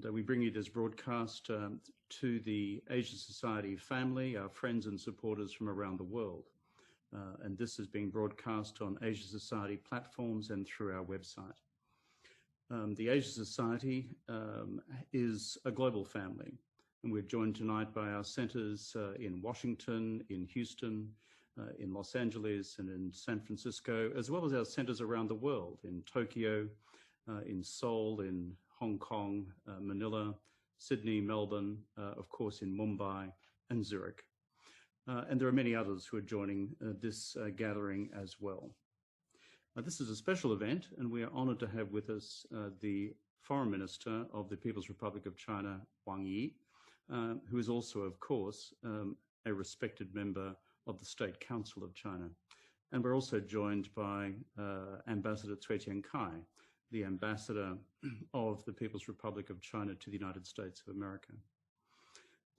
And we bring you this broadcast to the Asia Society family, our friends and supporters from around the world. And this is being broadcast on Asia Society platforms and through our website. The Asia Society is a global family, and we're joined tonight by our centers in Washington, in Houston, in Los Angeles, and in San Francisco, as well as our centers around the world, in Tokyo, in Seoul, in Hong Kong, Manila, Sydney, Melbourne, of course in Mumbai and Zurich. And there are many others who are joining this gathering as well. This is a special event, and we are honored to have with us the Foreign Minister of the People's Republic of China, Wang Yi, who is also, of course, a respected member of the State Council of China. And we're also joined by Ambassador Cui Tiankai, the Ambassador of the People's Republic of China to the United States of America.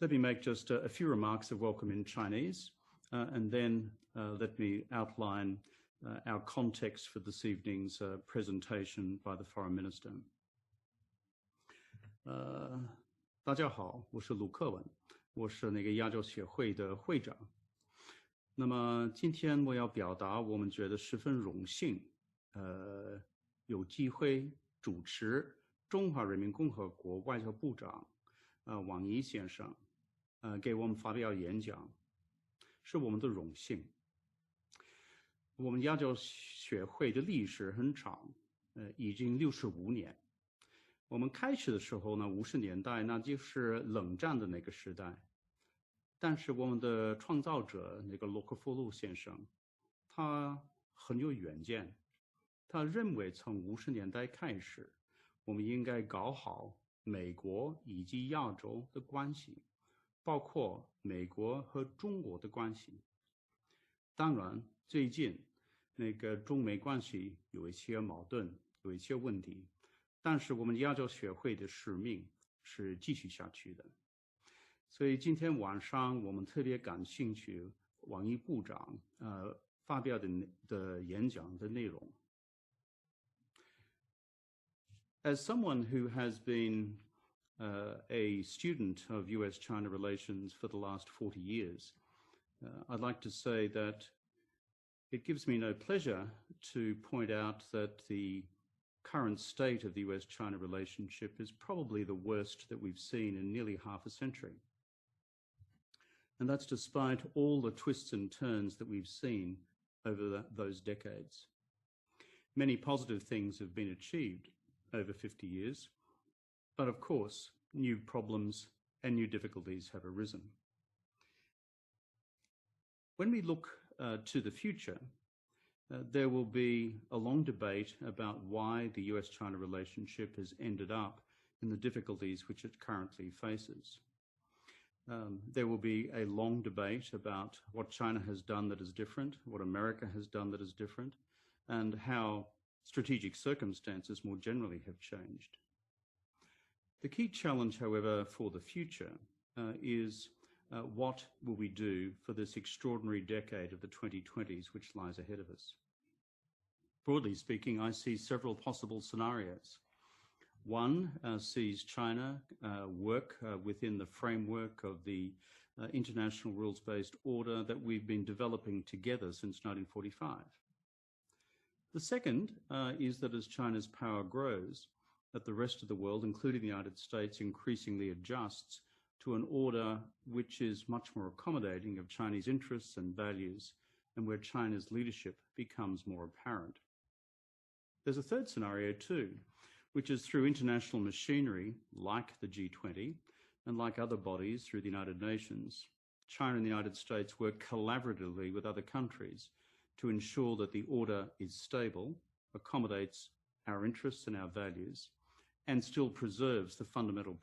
Let me make just a few remarks of welcome in Chinese, and then let me outline our context for this evening's presentation by the Foreign Minister. 大家好，我是鲁克文，我是那个亚洲协会的会长。那么今天我要表达我们觉得十分荣幸，有机会主持中华人民共和国外交部长王毅先生给我们发表演讲，是我们的荣幸。我们亚洲学会的历史很长，已经65年。我们开始的时候呢，50年代那就是冷战的那个时代。但是我们的创造者那个洛克菲勒先生，他很有远见。他认为从50年代开始，我们应该搞好美国以及亚洲的关系，包括美国和中国的关系。当然，最近那个中美关系有一些矛盾，有一些问题，但是我们亚洲学会的使命是继续下去的。所以今天晚上我们特别感兴趣王毅部长发表的演讲的内容。As someone who has been a student of US-China relations for the last 40 years, I'd like to say that it gives me no pleasure to point out that the current state of the US-China relationship is probably the worst that we've seen in nearly half a century. And that's despite all the twists and turns that we've seen over those decades. Many positive things have been achieved over 50 years, but of course, new problems and new difficulties have arisen. When we look to the future, there will be a long debate about why the US-China relationship has ended up in the difficulties which it currently faces. There will be a long debate about what China has done that is different, what America has done that is different, and how strategic circumstances more generally have changed. The key challenge, however, for the future is what will we do for this extraordinary decade of the 2020s which lies ahead of us? Broadly speaking, I see several possible scenarios. One sees China work within the framework of the international rules-based order that we've been developing together since 1945. The second is that as China's power grows, that the rest of the world, including the United States, increasingly adjusts to an order which is much more accommodating of Chinese interests and values, and where China's leadership becomes more apparent. There's a third scenario too, which is through international machinery like the G20 and like other bodies through the United Nations, China and the United States work collaboratively with other countries to ensure that the order is stable, accommodates our interests and our values, and still preserves the fundamental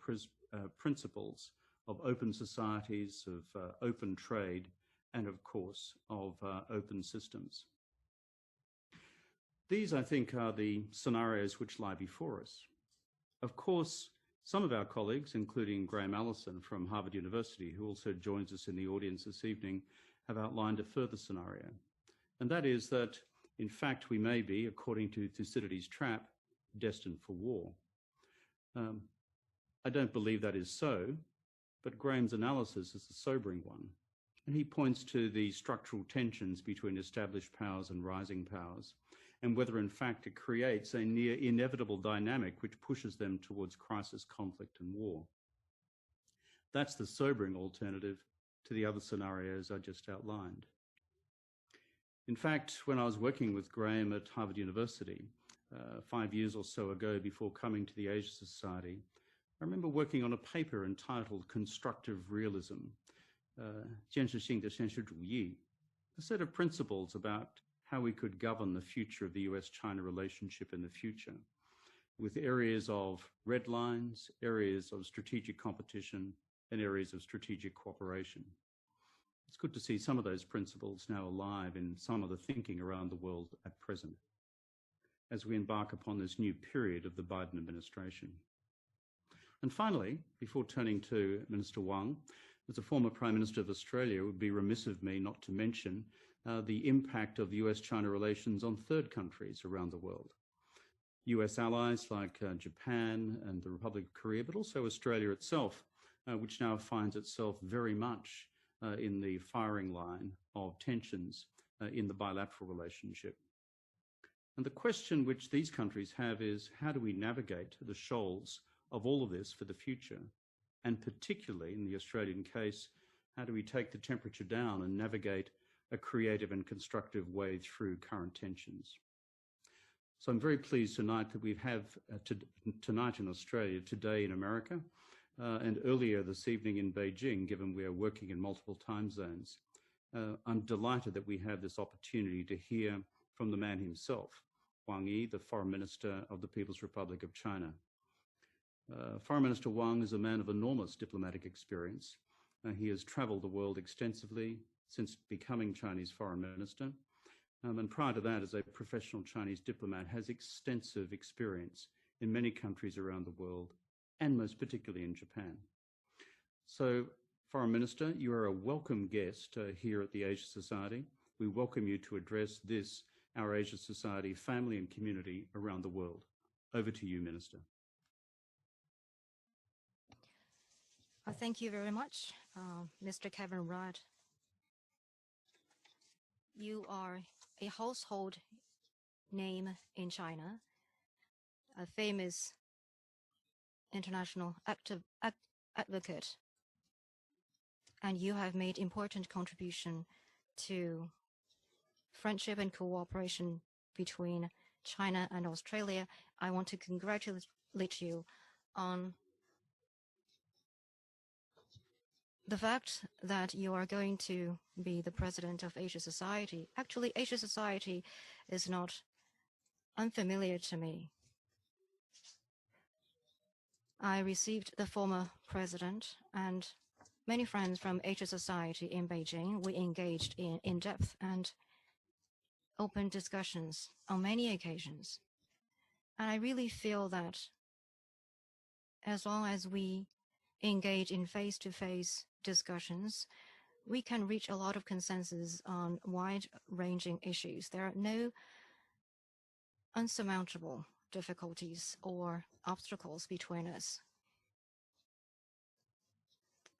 principles of open societies, of open trade, and of course, of open systems. These, I think, are the scenarios which lie before us. Of course, some of our colleagues, including Graham Allison from Harvard University, who also joins us in the audience this evening, have outlined a further scenario. And that is that, in fact, we may be, according to Thucydides' trap, destined for war. I don't believe that is so, but Graham's analysis is a sobering one, and he points to the structural tensions between established powers and rising powers, and whether in fact it creates a near inevitable dynamic which pushes them towards crisis, conflict, and war. That's the sobering alternative to the other scenarios I just outlined. In fact, when I was working with Graham at Harvard University 5 years or so ago before coming to the Asia Society, I remember working on a paper entitled Constructive Realism, 建设性的现实主义, a set of principles about how we could govern the future of the US-China relationship in the future, with areas of red lines, areas of strategic competition, and areas of strategic cooperation. It's good to see some of those principles now alive in some of the thinking around the world at present, as we embark upon this new period of the Biden administration. And finally, before turning to Minister Wang, as a former Prime Minister of Australia, it would be remiss of me not to mention the impact of US-China relations on third countries around the world. US allies like Japan and the Republic of Korea, but also Australia itself, which now finds itself very much in the firing line of tensions in the bilateral relationship. And the question which these countries have is, how do we navigate the shoals of all of this for the future? And particularly in the Australian case, how do we take the temperature down and navigate a creative and constructive way through current tensions? So I'm very pleased tonight that we have tonight in Australia, today in America, and earlier this evening in Beijing, given we are working in multiple time zones. I'm delighted that we have this opportunity to hear from the man himself, Wang Yi, the Foreign Minister of the People's Republic of China. Foreign Minister Wang is a man of enormous diplomatic experience. He has traveled the world extensively since becoming Chinese Foreign Minister. And prior to that, as a professional Chinese diplomat, has extensive experience in many countries around the world, and most particularly in Japan. So, Foreign Minister, you are a welcome guest here at the Asia Society. We welcome you to address this, our Asia Society family and community around the world. Over to you, Minister. Thank you very much, Mr. Kevin Rudd. You are a household name in China, a famous international advocate, and you have made important contribution to friendship and cooperation between China and Australia. I want to congratulate you on the fact that you are going to be the president of Asia Society. Actually, Asia Society is not unfamiliar to me. I received the former president and many friends from Asia Society in Beijing. We engaged in in-depth and open discussions on many occasions. And I really feel that as long as we engage in face-to-face discussions, we can reach a lot of consensus on wide-ranging issues. There are no unsurmountable difficulties or obstacles between us.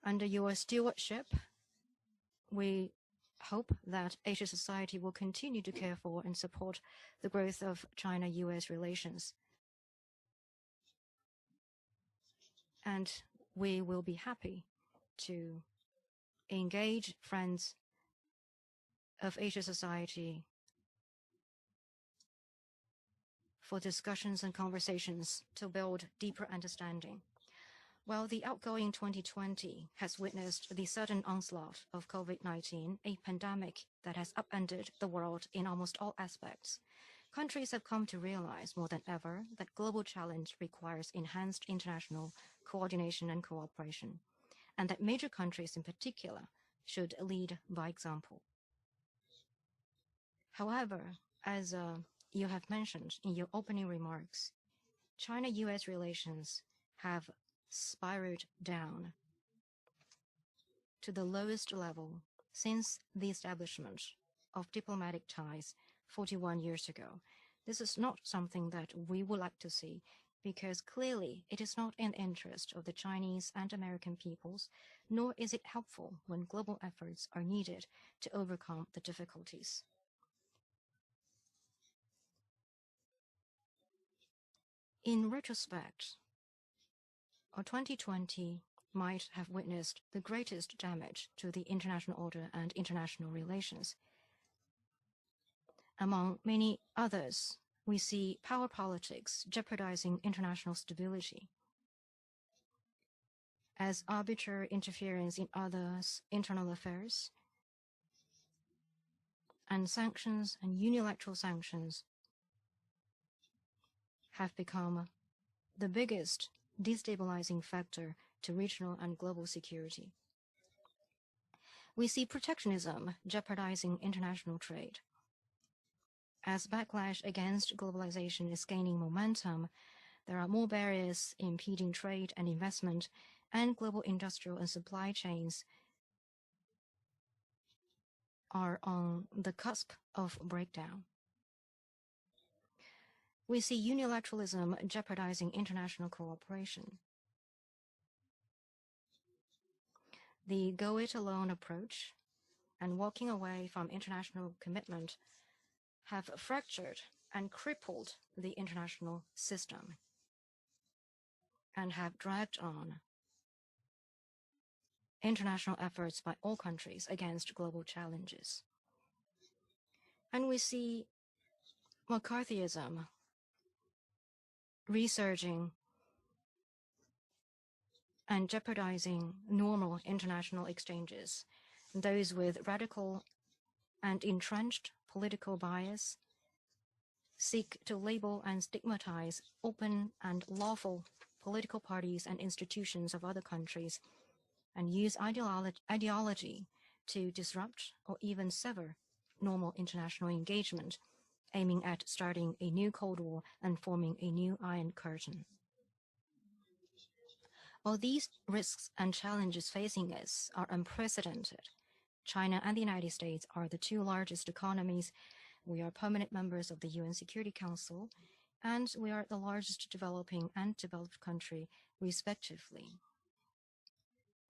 Under your stewardship, we hope that Asia Society will continue to care for and support the growth of China-US relations. And we will be happy to engage friends of Asia Society for discussions and conversations to build deeper understanding. Well, the outgoing 2020 has witnessed the sudden onslaught of COVID-19, a pandemic that has upended the world in almost all aspects. Countries have come to realize more than ever that global challenge requires enhanced international coordination and cooperation, and that major countries in particular should lead by example. However, as you have mentioned in your opening remarks, China-US relations have spiraled down to the lowest level since the establishment of diplomatic ties 41 years ago. This is not something that we would like to see, because clearly it is not in the interest of the Chinese and American peoples, nor is it helpful when global efforts are needed to overcome the difficulties. In retrospect, 2020 might have witnessed the greatest damage to the international order and international relations. Among many others, we see power politics jeopardizing international stability, as arbitrary interference in others' internal affairs, and sanctions and unilateral sanctions have become the biggest destabilizing factor to regional and global security. We see protectionism jeopardizing international trade. As backlash against globalization is gaining momentum, there are more barriers impeding trade and investment, and global industrial and supply chains are on the cusp of breakdown. We see unilateralism jeopardizing international cooperation. The go-it-alone approach and walking away from international commitment have fractured and crippled the international system and have dragged on international efforts by all countries against global challenges. And we see McCarthyism resurging and jeopardizing normal international exchanges. Those with radical and entrenched political bias seek to label and stigmatize open and lawful political parties and institutions of other countries and use ideology to disrupt or even sever normal international engagement, aiming at starting a new Cold War and forming a new Iron Curtain. While these risks and challenges facing us are unprecedented, China and the United States are the two largest economies. We are permanent members of the UN Security Council, and we are the largest developing and developed country, respectively.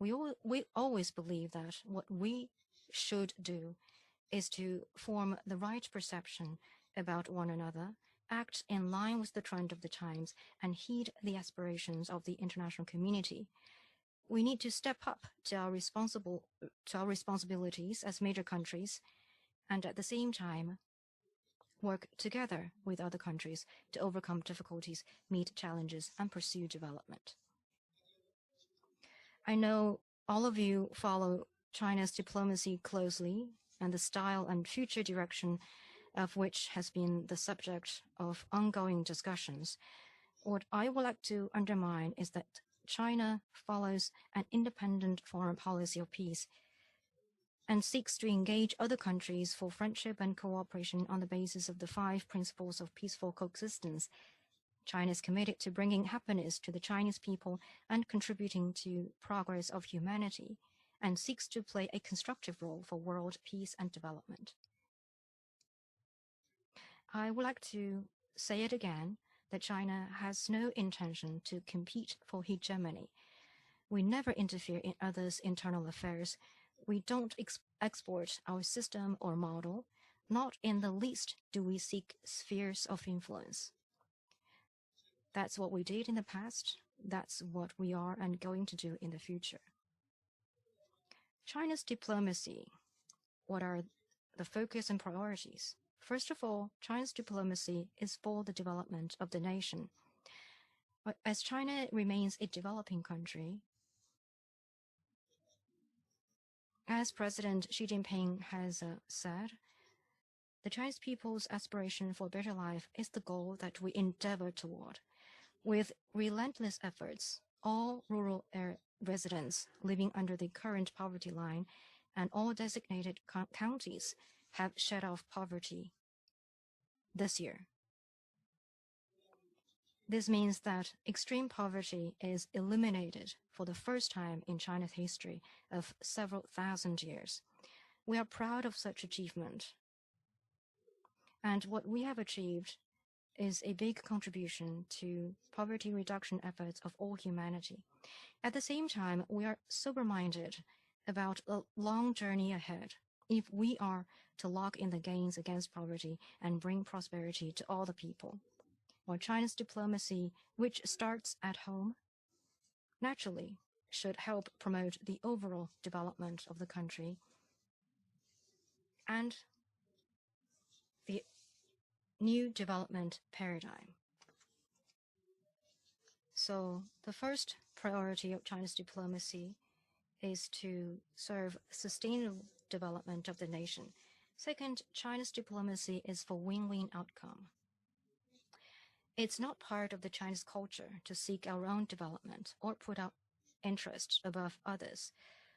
We always believe that what we should do is to form the right perception about one another, act in line with the trend of the times, and heed the aspirations of the international community. We need to step up to our responsibilities as major countries, and at the same time, work together with other countries to overcome difficulties, meet challenges, and pursue development. I know all of you follow China's diplomacy closely, and the style and future direction of which has been the subject of ongoing discussions. What I would like to underline is that China follows an independent foreign policy of peace and seeks to engage other countries for friendship and cooperation on the basis of the 5 principles of peaceful coexistence. China is committed to bringing happiness to the Chinese people and contributing to progress of humanity, and seeks to play a constructive role for world peace and development. I would like to say it again, that China has no intention to compete for hegemony. We never interfere in others' internal affairs. We don't export our system or model. Not in the least do we seek spheres of influence. That's what we did in the past. That's what we are and going to do in the future. China's diplomacy. What are the focus and priorities? First of all, China's diplomacy is for the development of the nation. But as China remains a developing country, as President Xi Jinping has said, the Chinese people's aspiration for a better life is the goal that we endeavor toward. With relentless efforts, all rural residents living under the current poverty line and all designated counties have shed off poverty this year. This means that extreme poverty is eliminated for the first time in China's history of several thousand years. We are proud of such achievement. And what we have achieved is a big contribution to poverty reduction efforts of all humanity. At the same time, we are sober-minded about a long journey ahead if we are to lock in the gains against poverty and bring prosperity to all the people. While China's diplomacy, which starts at home, naturally should help promote the overall development of the country and the new development paradigm. So the first priority of China's diplomacy is to serve sustainable development of the nation. Second, China's diplomacy is for win-win outcome. It's not part of the Chinese culture to seek our own development or put our interests above others,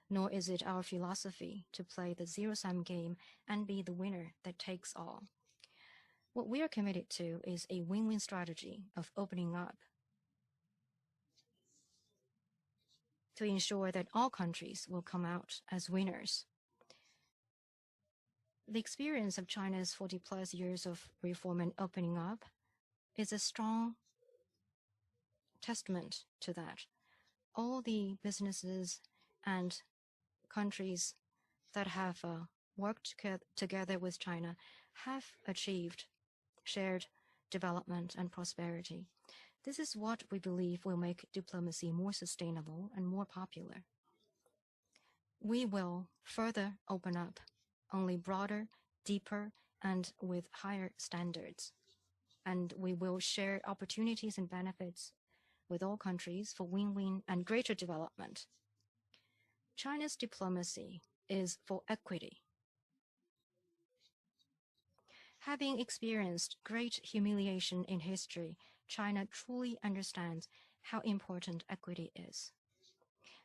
nor is it our philosophy to play the zero-sum game and be the winner that takes all. What we are committed to is a win-win strategy of opening up to ensure that all countries will come out as winners. The experience of China's 40-plus years of reform and opening up is a strong testament to that. All the businesses and countries that have worked together with China have achieved shared development and prosperity. This is what we believe will make diplomacy more sustainable and more popular. We will further open up only broader, deeper, and with higher standards. And we will share opportunities and benefits with all countries for win-win and greater development. China's diplomacy is for equity. Having experienced great humiliation in history, China truly understands how important equity is.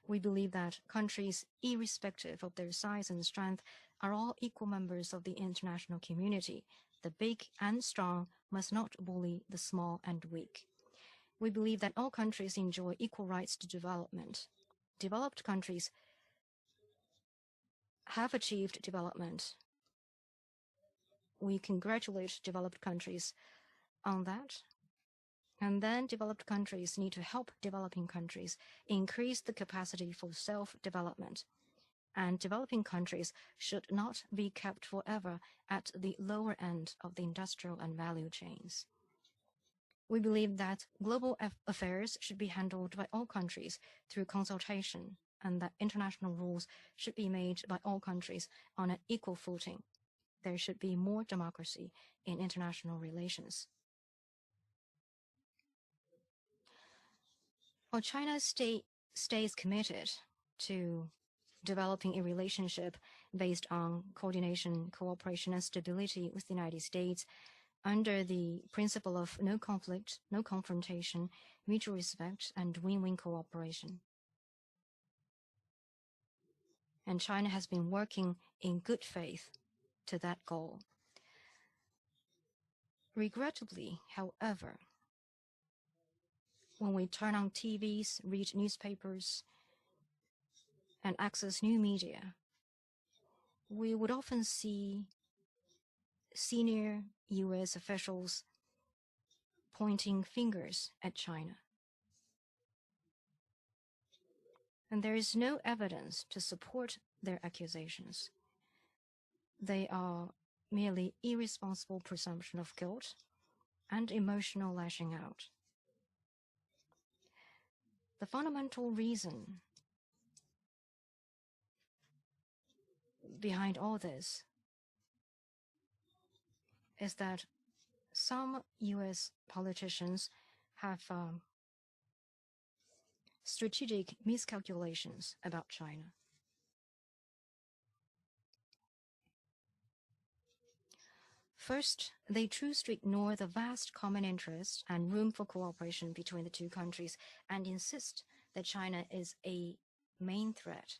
We believe that countries, irrespective of their size and strength, are all equal members of the international community. The big and strong must not bully the small and weak. We believe that all countries enjoy equal rights to development. Developed countries have achieved development. We congratulate developed countries on that. And then developed countries need to help developing countries increase the capacity for self-development. And developing countries should not be kept forever at the lower end of the industrial and value chains. We believe that global affairs should be handled by all countries through consultation, and that international rules should be made by all countries on an equal footing. There should be more democracy in international relations. While China stays committed to developing a relationship based on coordination, cooperation, and stability with the United States under the principle of no conflict, no confrontation, mutual respect, and win-win cooperation. And China has been working in good faith to that goal. Regrettably, however, when we turn on TVs, read newspapers, and access new media, we would often see senior U.S. officials pointing fingers at China. And there is no evidence to support their accusations. They are merely irresponsible presumption of guilt and emotional lashing out. The fundamental reason behind all this is that some U.S. politicians have strategic miscalculations about China. First, they choose to ignore the vast common interests and room for cooperation between the two countries and insist that China is a main threat.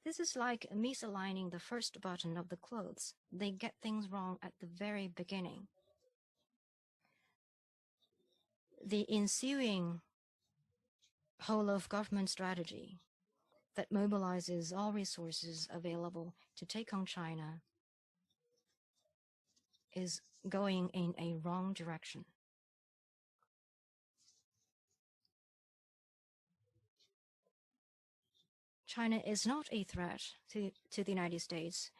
This is like misaligning the first button of the clothes. They get things wrong at the very beginning. The ensuing whole-of-government strategy that mobilizes all resources available to take on China is going in a wrong direction. China is not a threat to the United States,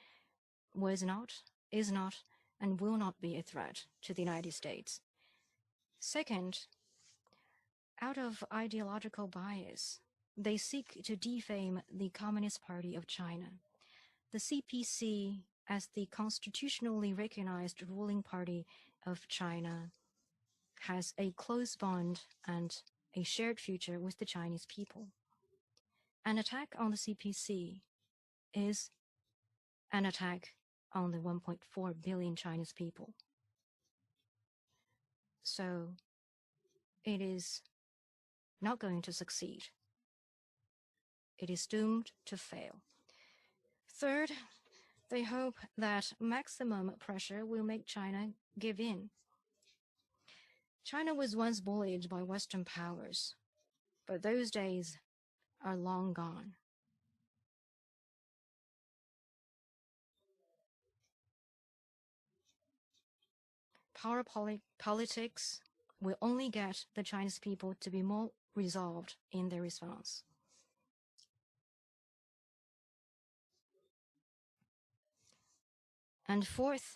was not, is not, and will not be a threat to the United States. Second, out of ideological bias, they seek to defame the Communist Party of China. The CPC, as the constitutionally recognized ruling party of China, has a close bond and a shared future with the Chinese people. An attack on the CPC is an attack on the 1.4 billion Chinese people. So it is not going to succeed. It is doomed to fail. Third, they hope that maximum pressure will make China give in. China was once bullied by Western powers, but those days are long gone. Power politics will only get the Chinese people to be more resolved in their response. And fourth,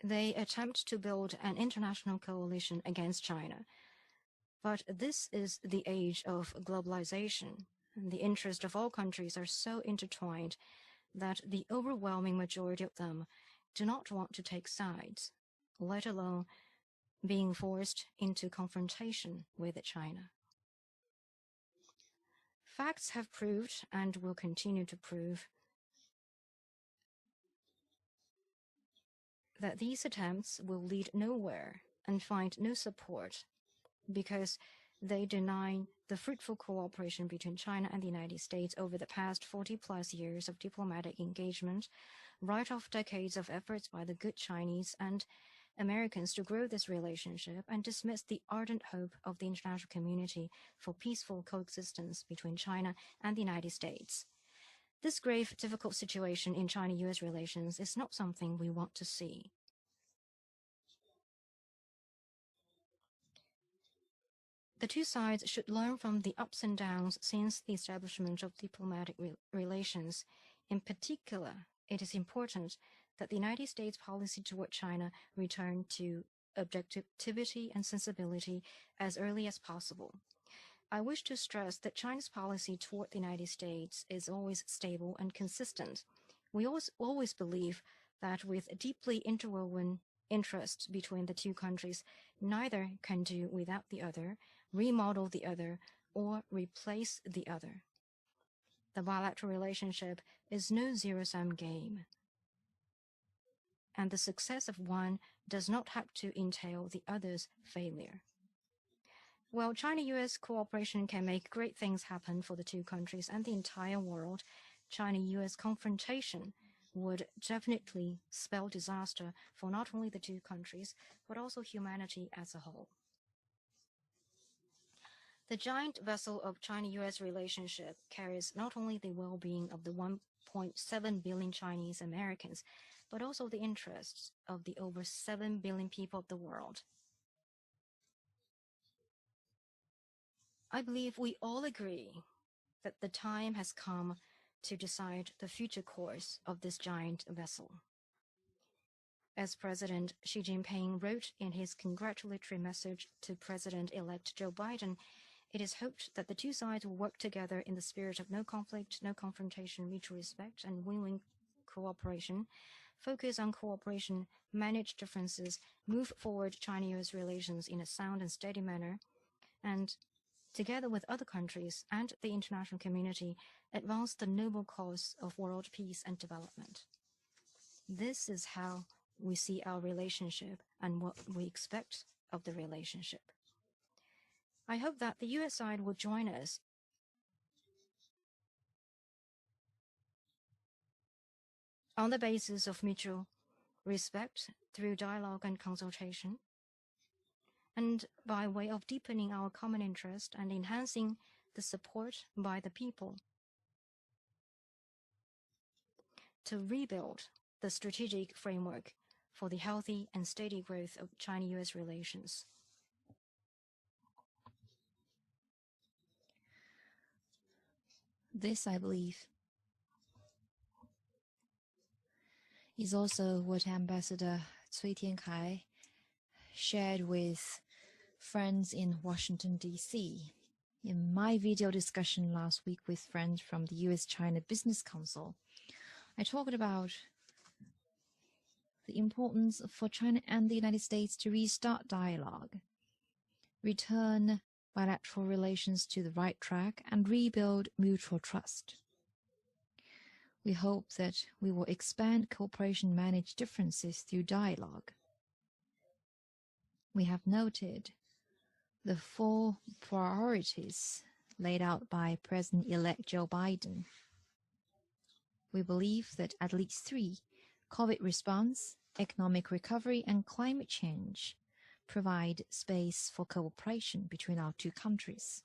they attempt to build an international coalition against China. But this is the age of globalization, and the interests of all countries are so intertwined that the overwhelming majority of them do not want to take sides, let alone being forced into confrontation with China. Facts have proved and will continue to prove that these attempts will lead nowhere and find no support because they deny the fruitful cooperation between China and the United States over the past 40-plus years of diplomatic engagement, write off decades of efforts by the good Chinese and Americans to grow this relationship, and dismiss the ardent hope of the international community for peaceful coexistence between China and the United States. This grave, difficult situation in China-US relations is not something we want to see. The two sides should learn from the ups and downs since the establishment of diplomatic relations. In particular, it is important that the United States policy toward China return to objectivity and sensibility as early as possible. I wish to stress that China's policy toward the United States is always stable and consistent. We always believe that with deeply interwoven interests between the two countries, neither can do without the other, remodel the other, or replace the other. The bilateral relationship is no zero-sum game, and the success of one does not have to entail the other's failure. While China-US cooperation can make great things happen for the two countries and the entire world, China-US confrontation would definitely spell disaster for not only the two countries, but also humanity as a whole. The giant vessel of China-US relationship carries not only the well-being of the 1.7 billion Chinese Americans, but also the interests of the over 7 billion people of the world. I believe we all agree that the time has come to decide the future course of this giant vessel. As President Xi Jinping wrote in his congratulatory message to President-elect Joe Biden, it is hoped that the two sides will work together in the spirit of no conflict, no confrontation, mutual respect, and win-win cooperation, focus on cooperation, manage differences, move forward China-US relations in a sound and steady manner, and together with other countries and the international community, advance the noble cause of world peace and development. This is how we see our relationship and what we expect of the relationship. I hope that the US side will join us on the basis of mutual respect through dialogue and consultation, and by way of deepening our common interest and enhancing the support by the people to rebuild the strategic framework for the healthy and steady growth of China-US relations. This, I believe, is also what Ambassador Cui Tiankai shared with friends in Washington, D.C. In my video discussion last week with friends from the U.S.-China Business Council, I talked about the importance for China and the United States to restart dialogue, return bilateral relations to the right track, and rebuild mutual trust. We hope that we will expand cooperation, manage differences through dialogue. We have noted the 4 priorities laid out by President-elect Joe Biden. We believe that at least 3, COVID response, economic recovery, and climate change, provide space for cooperation between our 2 countries.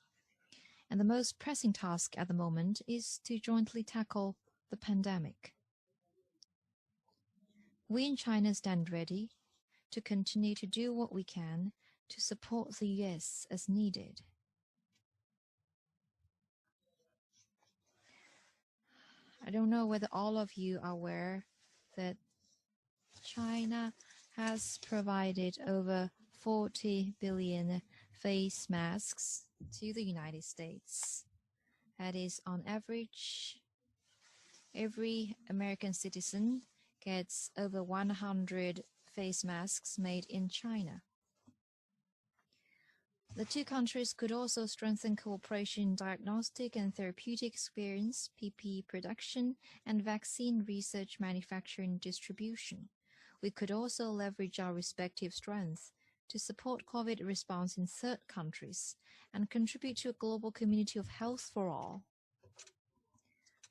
And the most pressing task at the moment is to jointly tackle the pandemic. We in China stand ready to continue to do what we can to support the U.S. as needed. I don't know whether all of you are aware that China has provided over 40 billion face masks to the United States. That is, on average, every American citizen gets over 100 face masks made in China. The 2 countries could also strengthen cooperation in diagnostic and therapeutic experience, PPE production, and vaccine research, manufacturing, and distribution. We could also leverage our respective strengths to support COVID response in 3rd countries and contribute to a global community of health for all.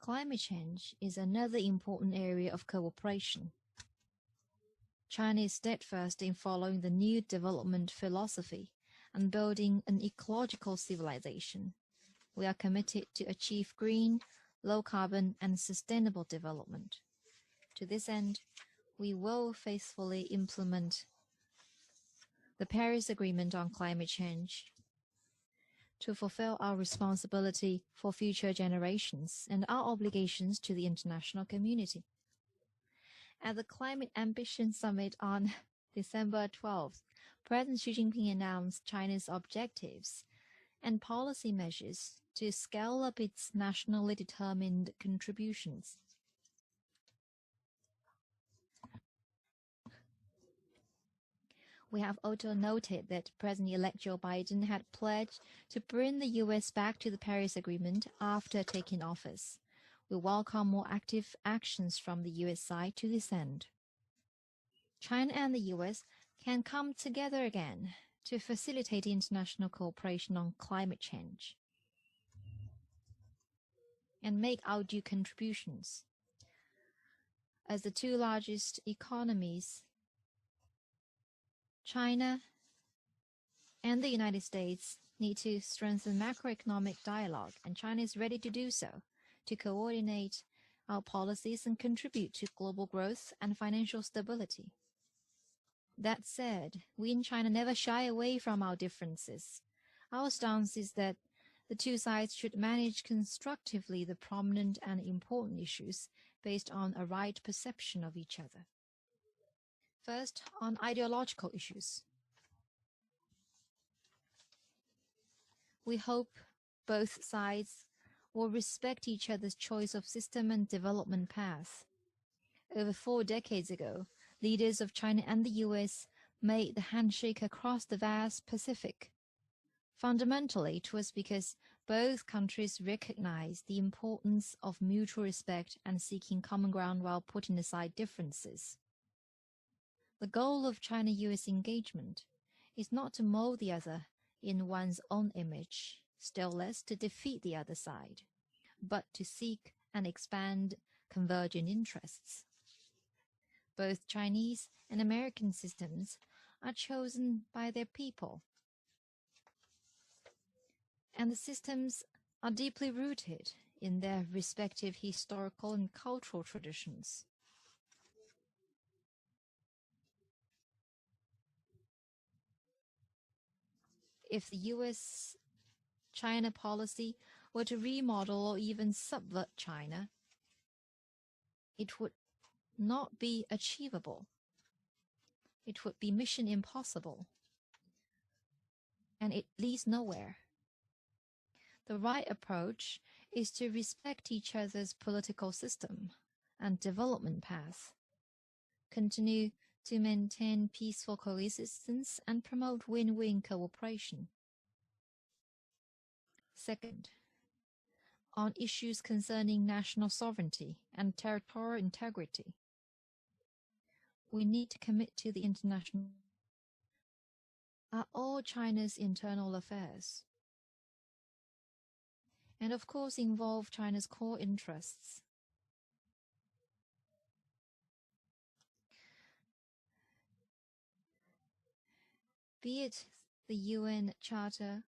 Climate change is another important area of cooperation. China is steadfast in following the new development philosophy and building an ecological civilization. We are committed to achieve green, low-carbon, and sustainable development. To this end, we will faithfully implement the Paris Agreement on climate change to fulfill our responsibility for future generations and our obligations to the international community. At the Climate Ambition Summit on December 12th, President Xi Jinping announced China's objectives and policy measures to scale up its nationally determined contributions. We have also noted that President-elect Joe Biden had pledged to bring the U.S. back to the Paris Agreement after taking office. We welcome more active actions from the U.S. side to this end. China and the U.S. can come together again to facilitate international cooperation on climate change and make our due contributions. As the 2 largest economies, China and the United States need to strengthen macroeconomic dialogue, and China is ready to do so, to coordinate our policies and contribute to global growth and financial stability. That said, we in China never shy away from our differences. Our stance is that the 2 sides should manage constructively the prominent and important issues based on a right perception of each other. First, on ideological issues. We hope both sides will respect each other's choice of system and development path. Over 4 decades ago, leaders of China and the U.S. made the handshake across the vast Pacific. Fundamentally, it was because both countries recognized the importance of mutual respect and seeking common ground while putting aside differences. The goal of China-US engagement is not to mold the other in one's own image, still less to defeat the other side, but to seek and expand convergent interests. Both Chinese and American systems are chosen by their people, and the systems are deeply rooted in their respective historical and cultural traditions. if the US-China policy were to remodel or even subvert China, it would not be achievable. It would be mission impossible. And it leads nowhere. The right approach is to respect each other's political system and development path, continue to maintain peaceful coexistence and promote win-win cooperation. Second, on issues concerning national sovereignty and territorial integrity, we need to commit to the international are all China's internal affairs, and of course involve China's core interests. Be it the UN Charter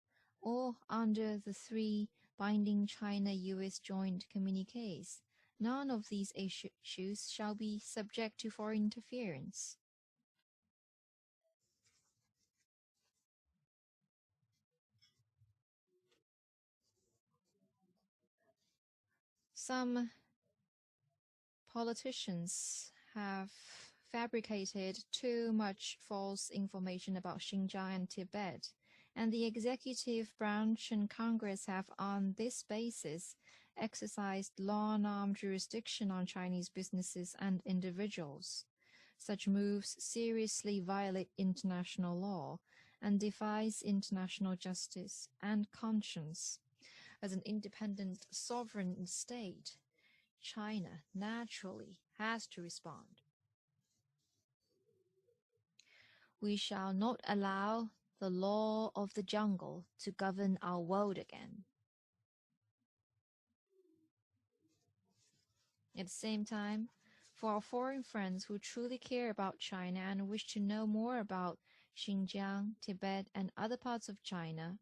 or under the 3 binding China-US joint communiques, none of these issues shall be subject to foreign interference. Some politicians have fabricated too much false information about Xinjiang and Tibet, and the executive branch and Congress have on this basis exercised long-arm jurisdiction on Chinese businesses and individuals. Such moves seriously violate international law and defies international justice and conscience. As an independent sovereign state, China naturally has to respond. We shall not allow the law of the jungle to govern our world again. At the same time, for our foreign friends who truly care about China and wish to know more about Xinjiang, Tibet, and other parts of China,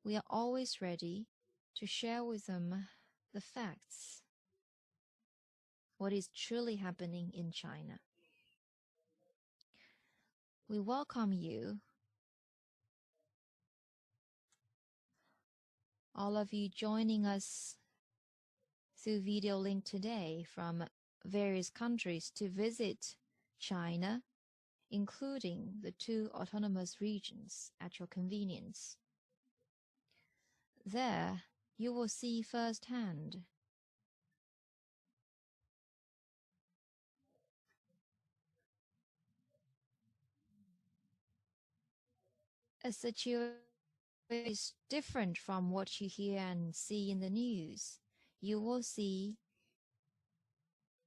we are always ready to share with them the facts, what is truly happening in China. We welcome you, all of you joining us through video link today from various countries to visit China, including the 2 autonomous regions at your convenience. There, you will see firsthand a situation is different from what you hear and see in the news. You will see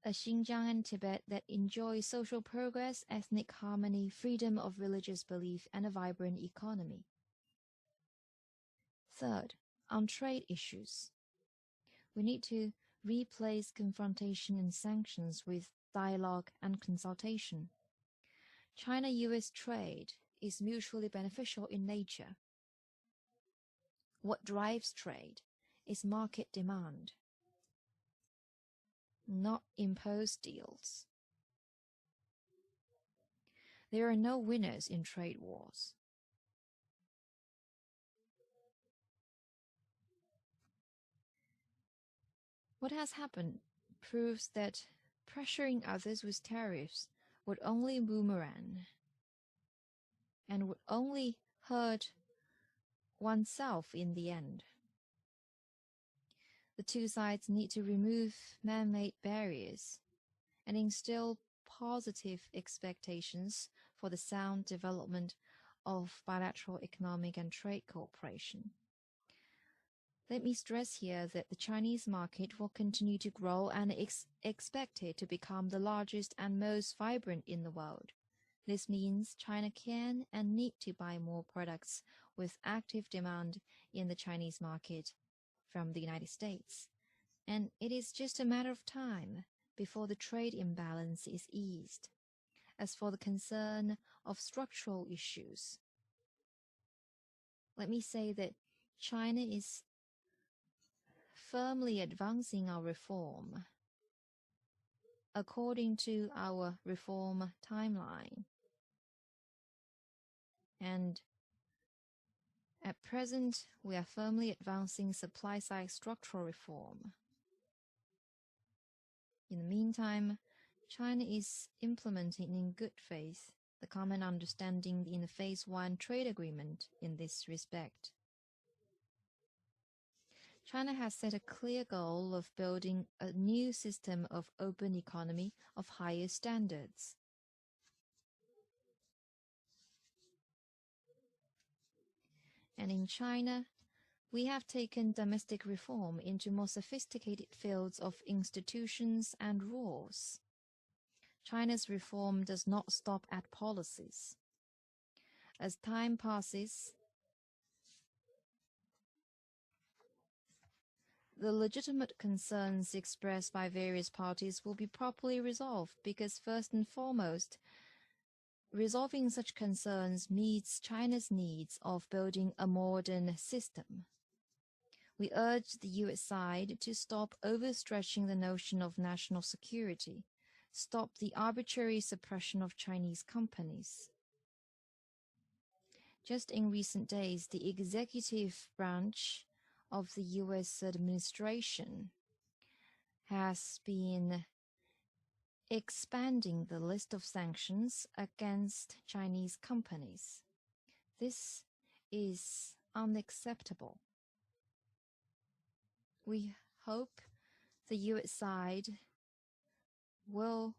a Xinjiang and Tibet that enjoys social progress, ethnic harmony, freedom of religious belief, and a vibrant economy. Third, on trade issues, we need to replace confrontation and sanctions with dialogue and consultation. China-US trade is mutually beneficial in nature. What drives trade is market demand, not imposed deals. There are no winners in trade wars. What has happened proves that pressuring others with tariffs would only boomerang and would only hurt oneself in the end. The 2 sides need to remove man-made barriers and instill positive expectations for the sound development of bilateral economic and trade cooperation. Let me stress here that the Chinese market will continue to grow and is expected to become the largest and most vibrant in the world. This means China can and need to buy more products with active demand in the Chinese market from the United States. And it is just a matter of time before the trade imbalance is eased. As for the concern of structural issues, let me say that China is firmly advancing our reform according to our reform timeline. And At present, we are firmly advancing supply-side structural reform. In the meantime, China is implementing in good faith the common understanding in the Phase 1 trade agreement in this respect. China has set a clear goal of building a new system of open economy of higher standards. And in China, we have taken domestic reform into more sophisticated fields of institutions and rules. China's reform does not stop at policies. As time passes, the legitimate concerns expressed by various parties will be properly resolved because, first and foremost, resolving such concerns meets China's needs of building a modern system. We urge the U.S. side to stop overstretching the notion of national security, stop the arbitrary suppression of Chinese companies. Just in recent days, the executive branch of the U.S. administration has been expanding the list of sanctions against Chinese companies. This is unacceptable. We hope the U.S. side will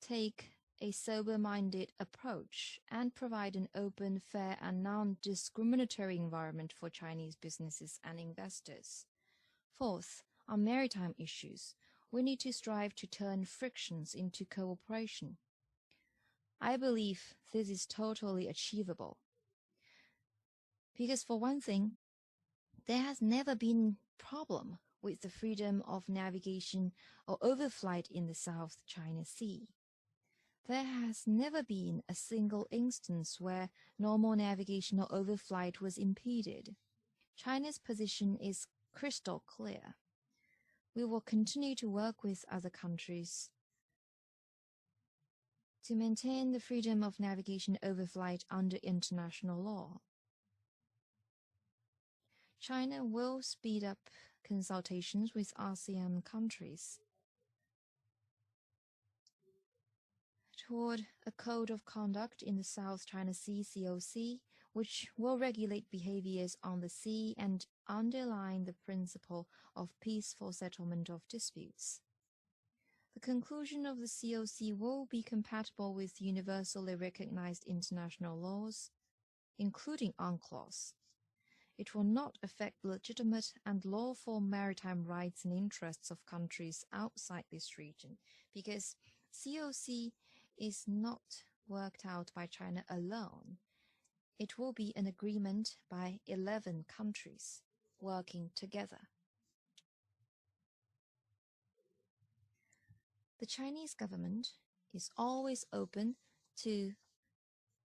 take a sober-minded approach and provide an open, fair, and non-discriminatory environment for Chinese businesses and investors. Fourth, on maritime issues, we need to strive to turn frictions into cooperation. I believe this is totally achievable. Because for one thing, there has never been a problem with the freedom of navigation or overflight in the South China Sea. There has never been a single instance where normal navigation or overflight was impeded. China's position is crystal clear. We will continue to work with other countries to maintain the freedom of navigation overflight under international law. China will speed up consultations with ASEAN countries toward a code of conduct in the South China Sea (COC), which will regulate behaviors on the sea and underline the principle of peaceful settlement of disputes. The conclusion of the COC will be compatible with universally recognized international laws, including UNCLOS. It will not affect legitimate and lawful maritime rights and interests of countries outside this region, because COC is not worked out by China alone. It will be an agreement by 11 countries working together. The Chinese government is always open to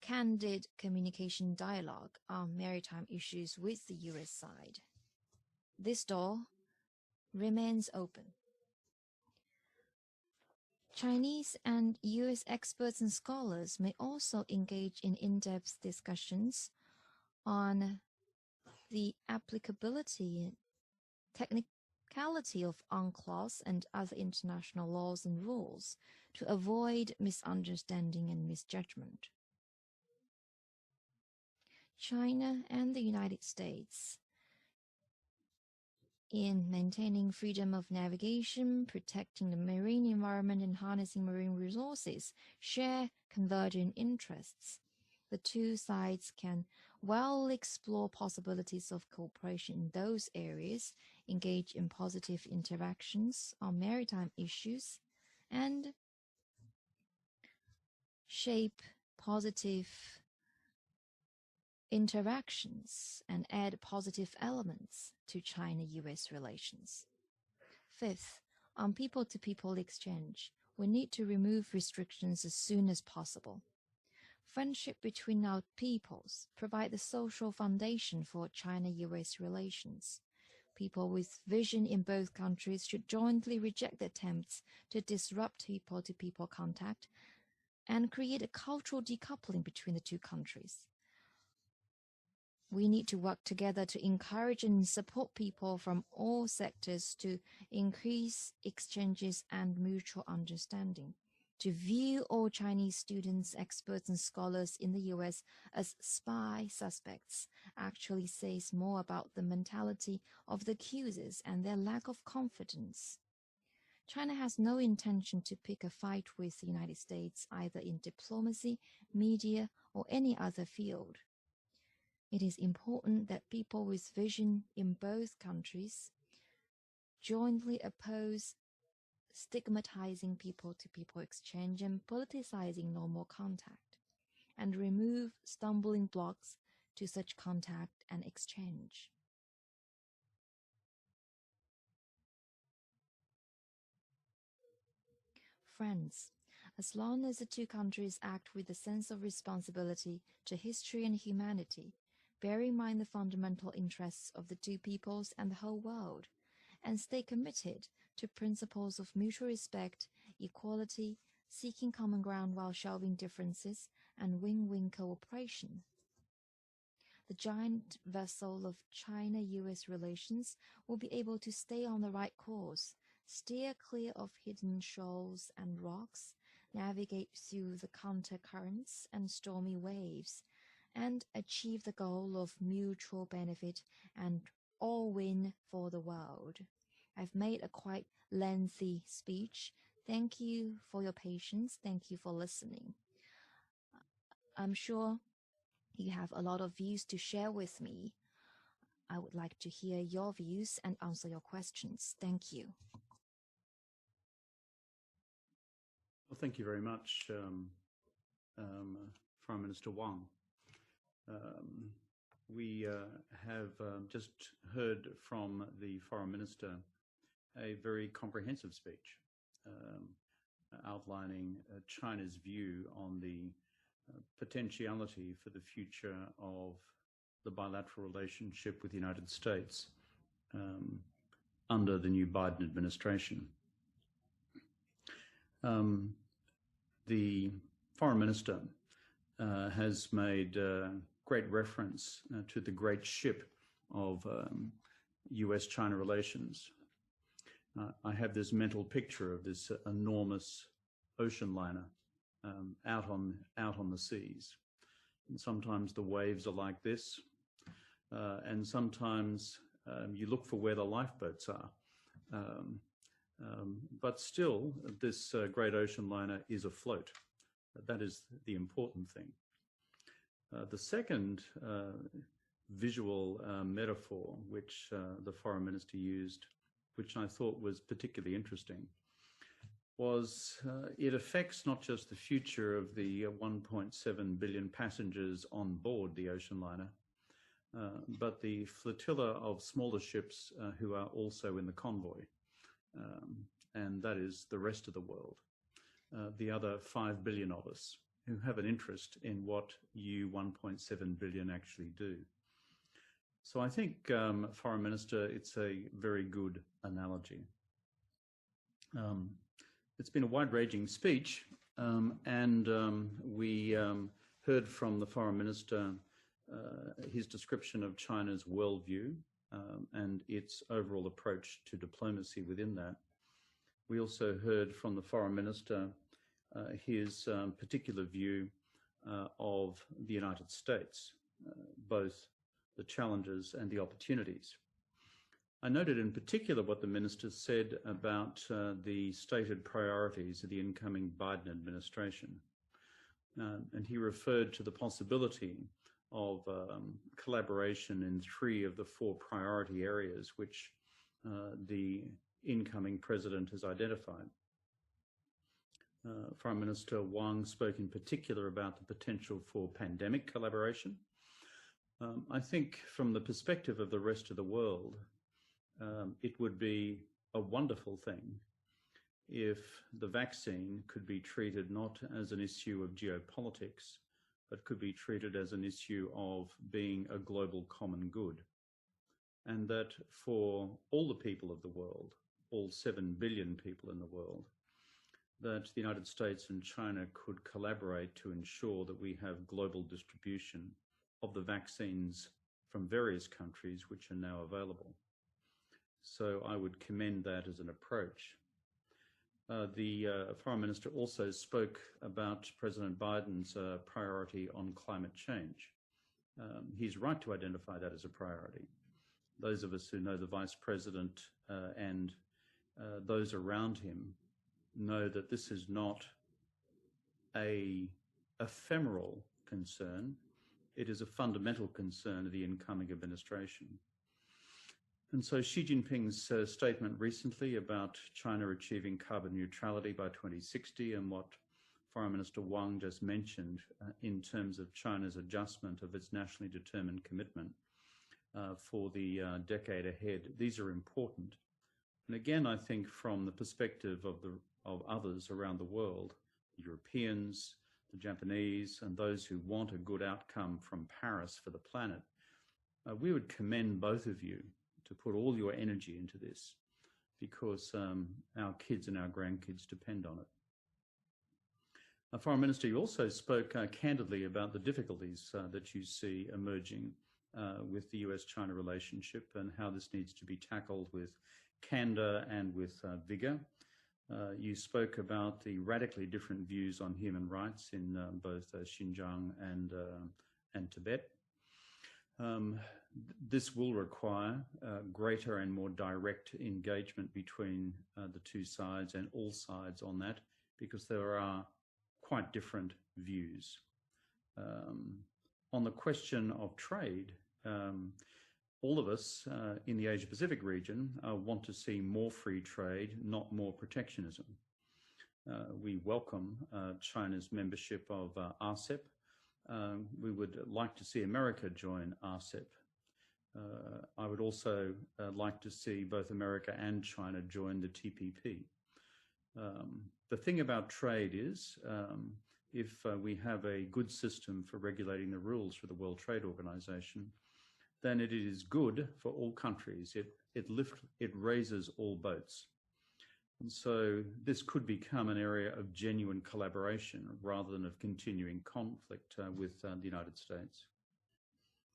candid communication dialogue on maritime issues with the U.S. side. This door remains open. Chinese and U.S. experts and scholars may also engage in in-depth discussions on the applicability and technicality of UNCLOS and other international laws and rules to avoid misunderstanding and misjudgment. China and the United States, in maintaining freedom of navigation, protecting the marine environment, and harnessing marine resources, share convergent interests. The two sides can well explore possibilities of cooperation in those areas, engage in positive interactions on maritime issues, and shape positive interactions and add positive elements to China-US relations. Fifth, on people-to-people exchange, we need to remove restrictions as soon as possible. Friendship between our peoples provide the social foundation for China-US relations. People with vision in both countries should jointly reject attempts to disrupt people-to-people contact and create a cultural decoupling between the two countries. We need to work together to encourage and support people from all sectors to increase exchanges and mutual understanding. To view all Chinese students, experts, and scholars in the US as spy suspects actually says more about the mentality of the accusers and their lack of confidence. China has no intention to pick a fight with the United States, either in diplomacy, media, or any other field. It is important that people with vision in both countries jointly oppose stigmatizing people-to-people exchange and politicizing normal contact, and remove stumbling blocks to such contact and exchange. Friends, as long as the two countries act with a sense of responsibility to history and humanity, bear in mind the fundamental interests of the two peoples and the whole world, and stay committed to principles of mutual respect, equality, seeking common ground while shelving differences, and win-win cooperation. The giant vessel of China-US relations will be able to stay on the right course, steer clear of hidden shoals and rocks, navigate through the counter-currents and stormy waves, and achieve the goal of mutual benefit and all win for the world. I've made a quite lengthy speech. Thank you for your patience. Thank you for listening. I'm sure you have a lot of views to share with me. I would like to hear your views and answer your questions. Thank you. Well, thank you very much, Prime Minister Wang. We have just heard from the Foreign Minister a very comprehensive speech outlining China's view on the potentiality for the future of the bilateral relationship with the United States under the new Biden administration. The Foreign Minister has made great reference to the great ship of US-China relations. I have this mental picture of this enormous ocean liner out on the seas. And sometimes the waves are like this, and sometimes you look for where the lifeboats are. But still, this great ocean liner is afloat. That is the important thing. The second visual metaphor which the Foreign Minister used, which I thought was particularly interesting, was it affects not just the future of the 1.7 billion passengers on board the ocean liner, but the flotilla of smaller ships who are also in the convoy. And that is the rest of the world, the other 5 billion of us who have an interest in what you 1.7 billion actually do. So I think, Foreign Minister, it's a very good analogy. It's been a wide-ranging speech, and we heard from the Foreign Minister his description of China's worldview and its overall approach to diplomacy within that. We also heard from the Foreign Minister his particular view of the United States, both the challenges and the opportunities. I noted in particular what the Minister said about the stated priorities of the incoming Biden administration. And he referred to the possibility of collaboration in 3 of the 4 priority areas which the incoming president has identified. Foreign Minister Wang spoke in particular about the potential for pandemic collaboration. I think from the perspective of the rest of the world, it would be a wonderful thing if the vaccine could be treated not as an issue of geopolitics, but could be treated as an issue of being a global common good. And that for all the people of the world, all 7 billion people in the world, that the United States and China could collaborate to ensure that we have global distribution of the vaccines from various countries which are now available. So I would commend that as an approach. The Foreign Minister also spoke about President Biden's priority on climate change. He's right to identify that as a priority. Those of us who know the Vice President and those around him know that this is not an ephemeral concern. It is a fundamental concern of the incoming administration. And so Xi Jinping's statement recently about China achieving carbon neutrality by 2060 and what Foreign Minister Wang just mentioned in terms of China's adjustment of its nationally determined commitment for the decade ahead, these are important. And again, I think from the perspective of others around the world, the Europeans, the Japanese, and those who want a good outcome from Paris for the planet, we would commend both of you to put all your energy into this, because our kids and our grandkids depend on it. Foreign Minister, you also spoke candidly about the difficulties that you see emerging with the US-China relationship and how this needs to be tackled with candor and with vigor. You spoke about the radically different views on human rights in both Xinjiang and Tibet. This will require greater and more direct engagement between the two sides and all sides on that, because there are quite different views. On the question of trade, all of us in the Asia-Pacific region want to see more free trade, not more protectionism. We welcome China's membership of RCEP. We would like to see America join RCEP. I would also like to see both America and China join the TPP. The thing about trade is, if we have a good system for regulating the rules for the World Trade Organization, then it is good for all countries. It raises all boats. And so this could become an area of genuine collaboration rather than of continuing conflict with the United States.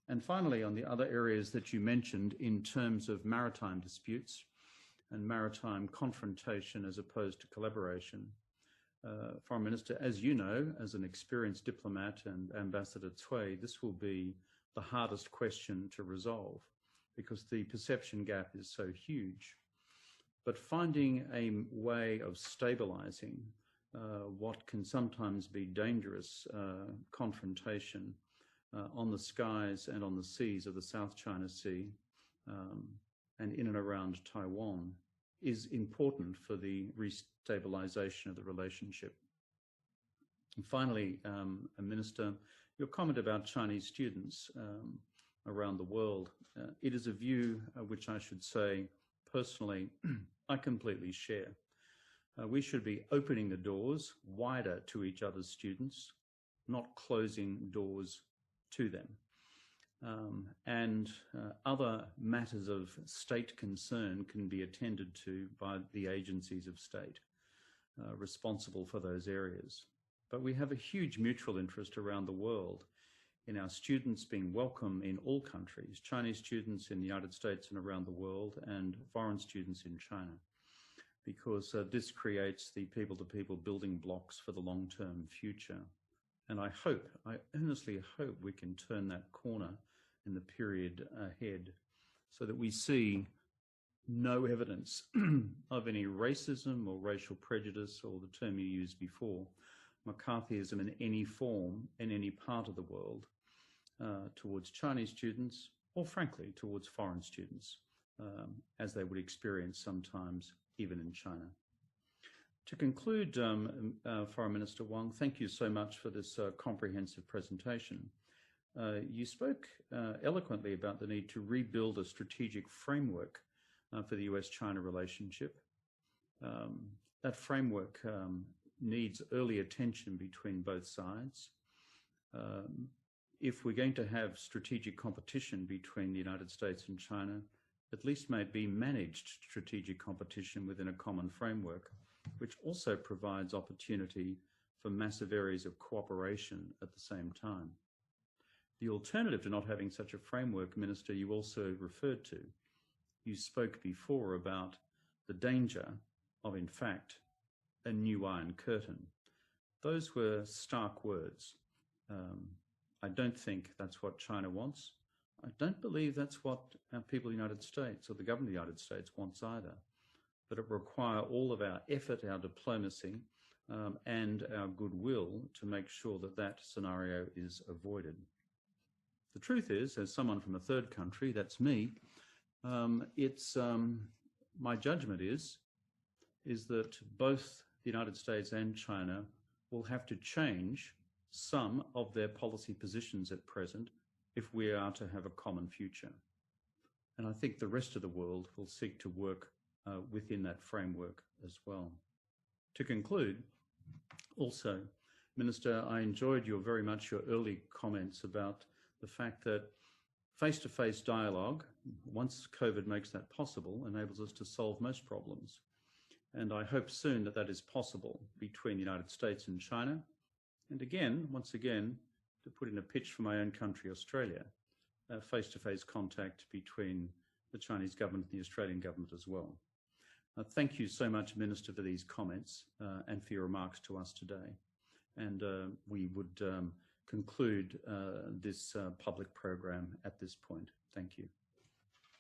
And finally, on the other areas that you mentioned in terms of maritime disputes and maritime confrontation as opposed to collaboration, Foreign Minister, as you know, as an experienced diplomat and Ambassador Cui, this will be the hardest question to resolve because the perception gap is so huge. But finding a way of stabilizing what can sometimes be dangerous confrontation on the skies and on the seas of the South China Sea and in and around Taiwan is important for the restabilization of the relationship. And finally, Minister, your comment about Chinese students around the world, it is a view which I should say personally I completely share. We should be opening the doors wider to each other's students, not closing doors to them. And other matters of state concern can be attended to by the agencies of state responsible for those areas. But we have a huge mutual interest around the world in our students being welcome in all countries, Chinese students in the United States and around the world, and foreign students in China, because this creates the people-to-people building blocks for the long-term future. And I earnestly hope we can turn that corner in the period ahead so that we see no evidence of any racism or racial prejudice, or the term you used before, McCarthyism in any form in any part of the world towards Chinese students, or frankly towards foreign students, as they would experience sometimes even in China. To conclude, Foreign Minister Wang, thank you so much for this comprehensive presentation. You spoke eloquently about the need to rebuild a strategic framework for the US-China relationship. That framework needs early attention between both sides. If we're going to have strategic competition between the United States and China, at least may be managed strategic competition within a common framework, which also provides opportunity for massive areas of cooperation at the same time. The alternative to not having such a framework, Minister, you also referred to. You spoke before about the danger of, in fact, a new Iron Curtain. Those were stark words. I don't think that's what China wants. I don't believe that's what our people in the United States or the government of the United States wants either. But it will require all of our effort, our diplomacy, and our goodwill to make sure that that scenario is avoided. The truth is, as someone from a third country, that's me, my judgment is that both the United States and China will have to change some of their policy positions at present if we are to have a common future. And I think the rest of the world will seek to work within that framework as well. To conclude, also, Minister, I enjoyed very much your early comments about the fact that face-to-face dialogue, once COVID makes that possible, enables us to solve most problems. And I hope soon that that is possible between the United States and China. And again, once again, to put in a pitch for my own country, Australia, face-to-face contact between the Chinese government and the Australian government as well. Thank you so much, Minister, for these comments and for your remarks to us today. And we would conclude this public program at this point. Thank you.